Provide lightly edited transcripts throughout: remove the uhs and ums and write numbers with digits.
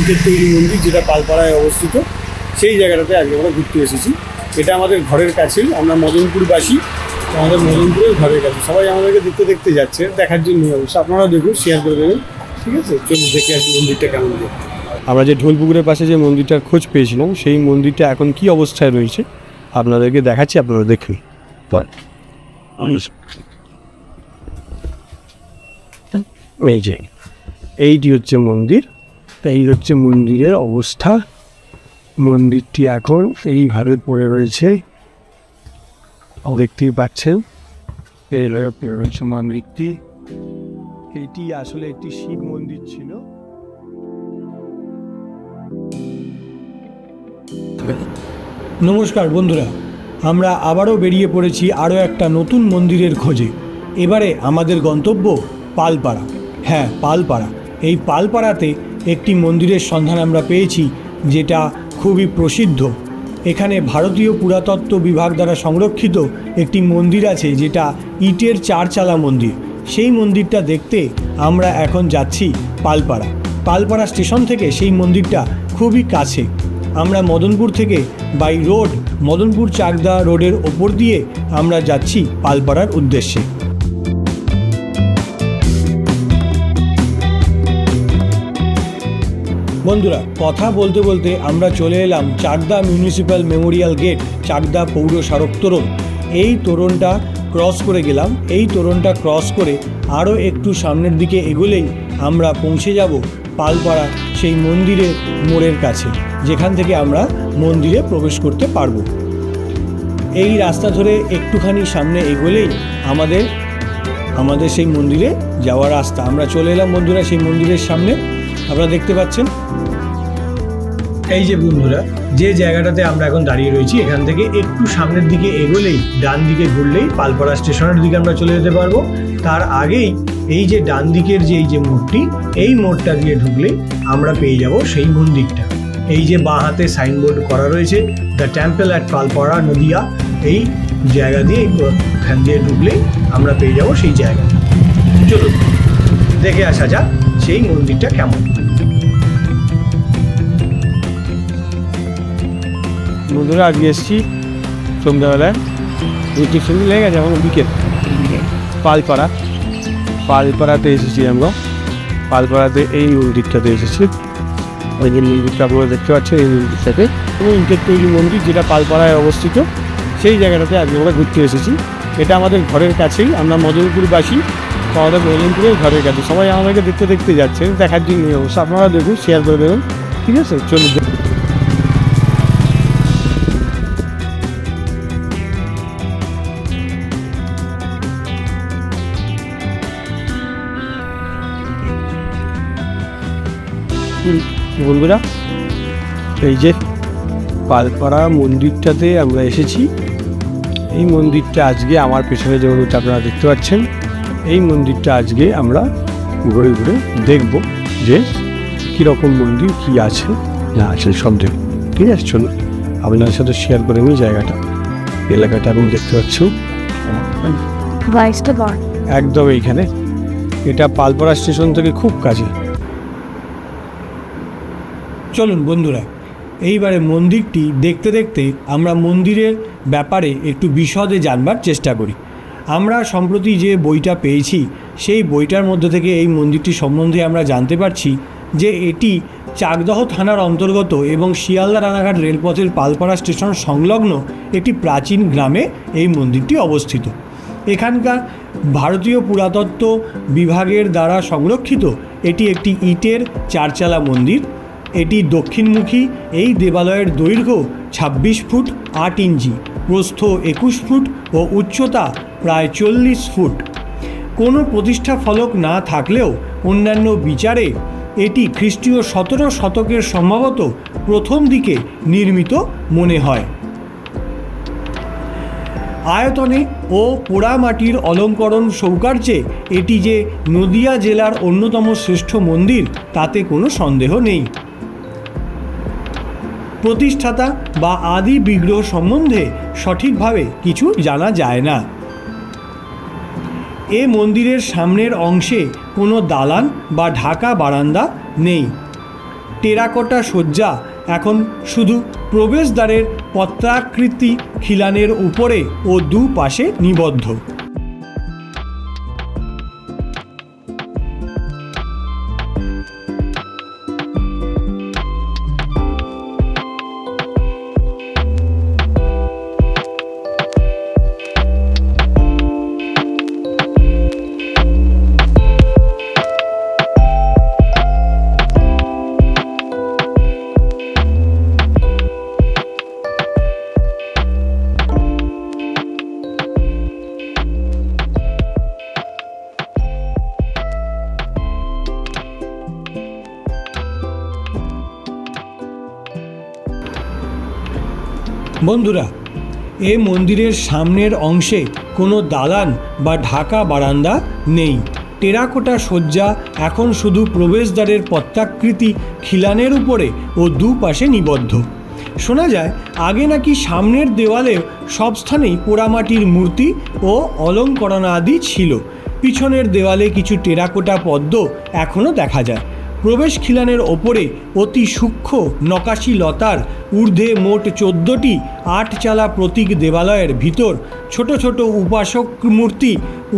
ইটের তৈরি মন্দির, যেটা পালপাড়ায় অবস্থিত, সেই জায়গাটাতে আজকে আমরা ঘুরতে এসেছি। এটা আমাদের ঘরের কাছেই, আমরা মদনপুরবাসী, আমাদের মদনপুরের ঘরের কাছে। সবাই আমাদেরকে দেখতে যাচ্ছে, দেখার জন্য অবশ্য। আপনারাও দেখুন, শেয়ার করে দেবেন, ঠিক আছে? চলুন দেখে আসি মন্দিরটা কেমন দেখতে। আমরা যে ঢোলপুকুরের পাশে যে মন্দিরটার খোঁজ পেয়েছিলাম, সেই মন্দিরটা এখন কি অবস্থায় রয়েছে আপনাদেরকে দেখাচ্ছি, আপনারা দেখুন। এই যে এইটি হচ্ছে মন্দির, এই হচ্ছে মন্দিরের অবস্থা। মন্দিরটি এখন এইভাবে পড়ে রয়েছে, দেখতেই পাচ্ছেন। এই রয়েছে মন্দিরটি। এটি আসলে একটি শিব মন্দির ছিল। নমস্কার বন্ধুরা, আমরা আবারও বেরিয়ে পড়েছি আরও একটা নতুন মন্দিরের খোঁজে। এবারে আমাদের গন্তব্য পালপাড়া। হ্যাঁ, পালপাড়া। এই পালপাড়াতে একটি মন্দিরের সন্ধান আমরা পেয়েছি, যেটা খুবই প্রসিদ্ধ। এখানে ভারতীয় পুরাতত্ত্ব বিভাগ দ্বারা সংরক্ষিত একটি মন্দির আছে, যেটা ইটের চারচালা মন্দির। সেই মন্দিরটা দেখতে আমরা এখন যাচ্ছি পালপাড়া। পালপাড়া স্টেশন থেকে সেই মন্দিরটা খুবই কাছে। আমরা মদনপুর থেকে বাই রোড, মদনপুর চাকদা রোডের ওপর দিয়ে আমরা যাচ্ছি পালপাড়ার উদ্দেশ্যে। বন্ধুরা, কথা বলতে বলতে আমরা চলে এলাম Chakdah municipal memorial gate, Chakdah পৌর স্মারক তোরণ। এই তোরণটা ক্রস করে গেলাম। এই তোরণটা ক্রস করে আরও একটু সামনের দিকে এগোলেই আমরা পৌঁছে যাব পালপাড়া সেই মন্দিরের মোড়ের কাছে, যেখান থেকে আমরা মন্দিরে প্রবেশ করতে পারবো। এই রাস্তা ধরে একটুখানি সামনে এগোলেই আমাদের সেই মন্দিরে যাওয়ার রাস্তা। আমরা চলে এলাম বন্ধুরা সেই মন্দিরের সামনে। আপনারা দেখতে পাচ্ছেন এই যে বন্ধুরা, যে জায়গাটাতে আমরা এখন দাঁড়িয়ে রয়েছি, এখান থেকে একটু সামনের দিকে এগোলেই, ডান দিকে ঘুরলেই পালপাড়া স্টেশনের দিকে আমরা চলে যেতে পারবো। তার আগেই এই যে ডান দিকের যে এই যে মোড়টি, এই মোড়টা দিয়ে ঢুকলেই আমরা পেয়ে যাব সেই মন্দিরটা। এই যে বাঁ হাতে সাইনবোর্ড করা রয়েছে, the temple at Palpara Nadia, এই জায়গা দিয়ে এখান দিয়ে ঢুকলেই আমরা পেয়ে যাব সেই জায়গা। চলুন দেখে আসা যাক সেই মন্দিরটা কেমন। বন্ধুরা, আজকে এসেছি সন্ধ্যাবেলায়, একটু সন্ধে লেগে গেছে, এখন বিকেল। পালপাড়াতে এসেছি আমরা। পালপাড়াতে এই মন্দিরটাতে এসেছি। ওই যে মন্দিরটা আপনারা দেখতে পাচ্ছেন, এই মন্দিরটাতে ইটের তৈরি মন্দির, যেটা পালপাড়ায় অবস্থিত, সেই জায়গাটাতে আজকে আমরা ঘুরতে এসেছি। এটা আমাদের ঘরের কাছেই, আমরা মদনপুরবাসী, আমাদের মদনপুরের ঘরের কাছে। সবাই আমাদেরকে দেখতে যাচ্ছে, দেখার জন্য অবশ্য। আপনারা দেখুন, শেয়ার করে দেবেন, ঠিক আছে? চলুন। বন্ধুরা, এই যে পালপাড়া মন্দিরটাতে আমরা এসেছি। এই মন্দিরটা আজকে আমার পেছনে যে মন্দিরটা আপনারা দেখতে পাচ্ছেন, এই মন্দিরটা আজকে আমরা ঘুরে ঘুরে দেখব যে কীরকম মন্দির, কী আছে না আছে সব দেখব, ঠিক আছে? চলুন আপনাদের সাথে শেয়ার করে নিই জায়গাটা, এলাকাটা আপনি দেখতে পাচ্ছেন একদম এইখানে। এটা পালপাড়া স্টেশন থেকে খুব কাছে। চলুন বন্ধুরা, এইবারে মন্দিরটি দেখতে দেখতে আমরা মন্দিরের ব্যাপারে একটু বিশদে জানবার চেষ্টা করি। আমরা সম্প্রতি যে বইটা পেয়েছি, সেই বইটার মধ্যে থেকে এই মন্দিরটি সম্বন্ধে আমরা জানতে পারছি যে এটি চাকদহ থানার অন্তর্গত এবং শিয়ালদা রানাঘাট রেলপথের পালপাড়া স্টেশন সংলগ্ন একটি প্রাচীন গ্রামে এই মন্দিরটি অবস্থিত। এখানকার ভারতীয় পুরাতত্ত্ব বিভাগের দ্বারা সংরক্ষিত এটি একটি ইটের চারচালা মন্দির। এটি দক্ষিণমুখী। এই দেবালয়ের দৈর্ঘ্য 26 ফুট 8 ইঞ্চি, প্রস্থ 21 ফুট ও উচ্চতা প্রায় 40 ফুট। কোনো প্রতিষ্ঠা ফলক না থাকলেও অন্যান্য বিচারে এটি খ্রিস্টীয় 17 শতকের সম্ভবত প্রথম দিকে নির্মিত মনে হয়। আয়তনে ও পোড়ামাটির অলঙ্করণ সৌকার্যে এটি যে নদিয়া জেলার অন্যতম শ্রেষ্ঠ মন্দির, তাতে কোনো সন্দেহ নেই। প্রতিষ্ঠাতা বা আদি বিগ্রহ সম্বন্ধে সঠিকভাবে কিছু জানা যায় না। এ মন্দিরের সামনের অংশে কোনো দালান বা ঢাকা বারান্দা নেই। টেরাকোটা সজ্জা এখন শুধু প্রবেশদ্বারের পত্রাকৃতি খিলানের উপরে ও দুপাশে নিবদ্ধ। বন্ধুরা, এ মন্দিরের সামনের অংশে কোনো দালান বা ঢাকা বারান্দা নেই। টেরাকোটা সজ্জা এখন শুধু প্রবেশদ্বারের পত্রাকৃতি খিলানের উপরে ও দুপাশে নিবদ্ধ। শোনা যায় আগে নাকি সামনের দেওয়ালে সব স্থানেই পোড়ামাটির মূর্তি ও অলঙ্করণাদি ছিল। পিছনের দেওয়ালে কিছু টেরাকোটা পদ্ম এখনও দেখা যায়। প্রবেশ খিলানের ওপরে অতি সূক্ষ্ম নকাশি লতার ঊর্ধ্বে মোট 14টি 8 প্রতীক দেবালয়ের ভিতর ছোট ছোট উপাসক মূর্তি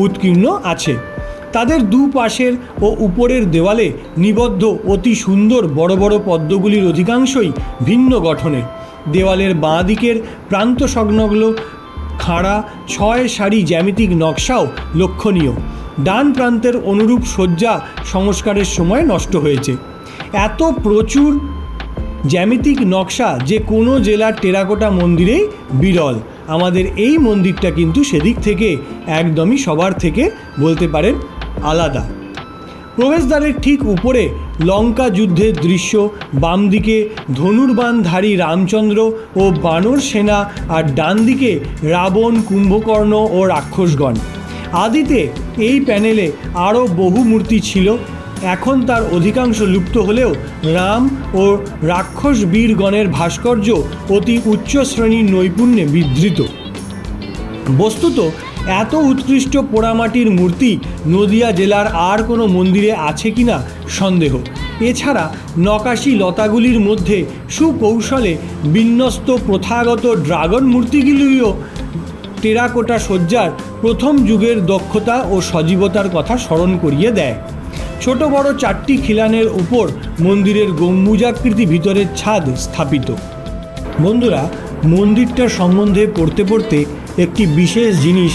উৎকীর্ণ আছে। তাদের দুপাশের ও উপরের দেওয়ালে নিবদ্ধ অতি সুন্দর বড় বড় পদ্মগুলির অধিকাংশই ভিন্ন গঠনের। দেওয়ালের বাঁ দিকের প্রান্ত সংলগ্ন খাড়া 6 সারি জ্যামিতিক নকশাও লক্ষণীয়। ডান প্রান্তের অনুরূপ সজ্জা সংস্কারের সময় নষ্ট হয়েছে। এত প্রচুর জ্যামিতিক নকশা যে কোনো জেলার টেরাকোটা মন্দিরেই বিরল। আমাদের এই মন্দিরটা কিন্তু সেদিক থেকে একদমই সবার থেকে বলতে পারেন আলাদা। প্রবেশদ্বারের ঠিক উপরে লঙ্কা যুদ্ধের দৃশ্য, বাম দিকে ধনুর্বাণধারী রামচন্দ্র ও বানর সেনা, আর ডান দিকে রাবণ, কুম্ভকর্ণ ও রাক্ষসগণ। আদিতে এই প্যানেলে আরও বহু মূর্তি ছিল। এখন তার অধিকাংশ লুপ্ত হলেও রাম ও রাক্ষস বীরগণের ভাস্কর্য অতি উচ্চ শ্রেণীর নৈপুণ্যে বিধৃত। বস্তুত এত উৎকৃষ্ট পোড়ামাটির মূর্তি নদিয়া জেলার আর কোনো মন্দিরে আছে কিনা সন্দেহ। এছাড়া নকাশি লতাগুলির মধ্যে সুকৌশলে বিন্যস্ত প্রথাগত ড্রাগন মূর্তিগুলিও টেরাকোটা সজ্জার প্রথম যুগের দক্ষতা ও সজীবতার কথা স্মরণ করিয়ে দেয়। ছোট বড় 4টি খিলানের উপর মন্দিরের গম্বুজাকৃতি ভিতরের ছাদ স্থাপিত। বন্ধুরা, মন্দিরটার সম্বন্ধে পড়তে পড়তে একটি বিশেষ জিনিস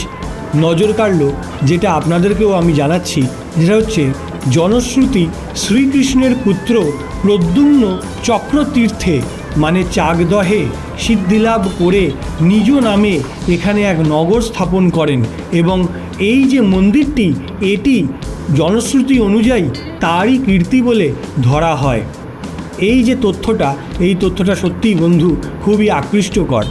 নজর কাড়ল, যেটা আপনাদেরকেও আমি জানাচ্ছি। যেটা হচ্ছে জনশ্রুতি শ্রীকৃষ্ণের পুত্র প্রদ্যুম্ন চক্রতীর্থে মানে চাকদহে সিদ্ধিলাভ করে নিজ নামে এখানে এক নগর স্থাপন করেন, এবং এই যে মন্দিরটি, এটি জনশ্রুতি অনুযায়ী তারই কীর্তি বলে ধরা হয়। এই যে তথ্যটা, এই তথ্যটা সত্যিই বন্ধু খুবই আকৃষ্টকর।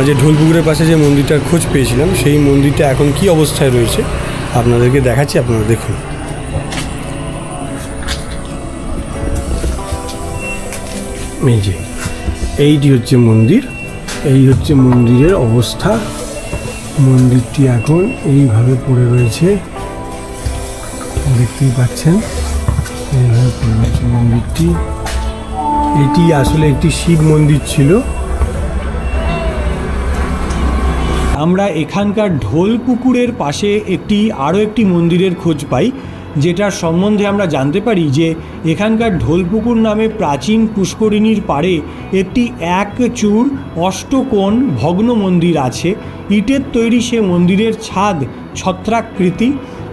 আমরা যে ঢোলপুকুরের পাশে যে মন্দিরটার খোঁজ পেয়েছিলাম সেই মন্দিরটা এখন কি অবস্থায় রয়েছে আপনাদেরকে দেখাচ্ছি, আপনারা দেখুন। এই যে এইটি হচ্ছে মন্দির, এই হচ্ছে মন্দিরের অবস্থা। মন্দিরটি এখন এইভাবে পড়ে রয়েছে, দেখতেই পাচ্ছেন এইভাবে পড়ে রয়েছে মন্দিরটি। এটি আসলে একটি শিব মন্দির ছিল। আমরা এখানকার ঢোলপুকুরের পাশে আরও একটি মন্দিরের খোঁজ পাই, যেটার সম্বন্ধে আমরা জানতে পারি যে এখানকার ঢোলপুকুর নামে প্রাচীন পুষ্করিণীর পাড়ে একটি একচূড় অষ্টকোণ ভগ্ন মন্দির আছে। ইটের তৈরি সে মন্দিরের ছাদ ছত্রাকৃতি।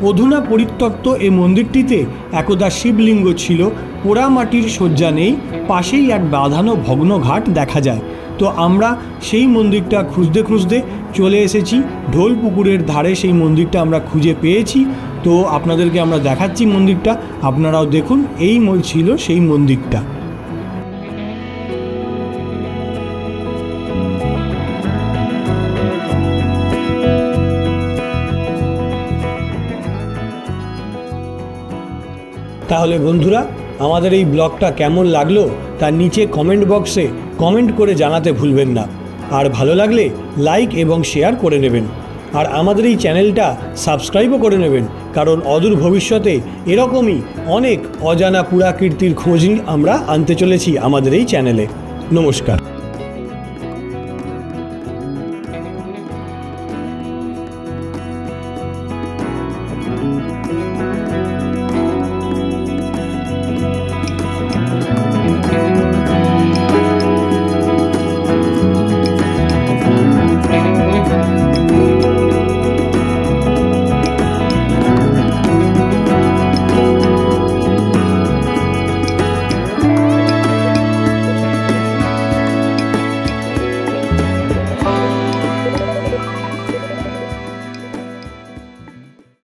অধুনা পরিত্যক্ত এই মন্দিরটিতে একদা শিবলিঙ্গ ছিল, পোড়া মাটির শয্যা নেই, পাশেই এক বাঁধানো ভগ্ন ঘাট দেখা যায়। তো আমরা সেই মন্দিরটা খুঁজতে খুঁজতে চলে এসেছি ঢোলপুকুরের ধারে। সেই মন্দিরটা আমরা খুঁজে পেয়েছি, তো আপনাদেরকে আমরা দেখাচ্ছি মন্দিরটা, আপনারাও দেখুন। এই ছিল সেই মন্দিরটা। তাহলে বন্ধুরা, আমাদের এই ব্লগটা কেমন লাগলো তার নিচে কমেন্ট বক্সে কমেন্ট করে জানাতে ভুলবেন না। আর ভালো লাগলে লাইক এবং শেয়ার করে নেবেন। আর আমাদের এই চ্যানেলটা সাবস্ক্রাইবও করে নেবেন, কারণ অদূর ভবিষ্যতে এরকমই অনেক অজানা পুরাকীর্তির খোঁজই আমরা আনতে চলেছি আমাদের এই চ্যানেলে। নমস্কার।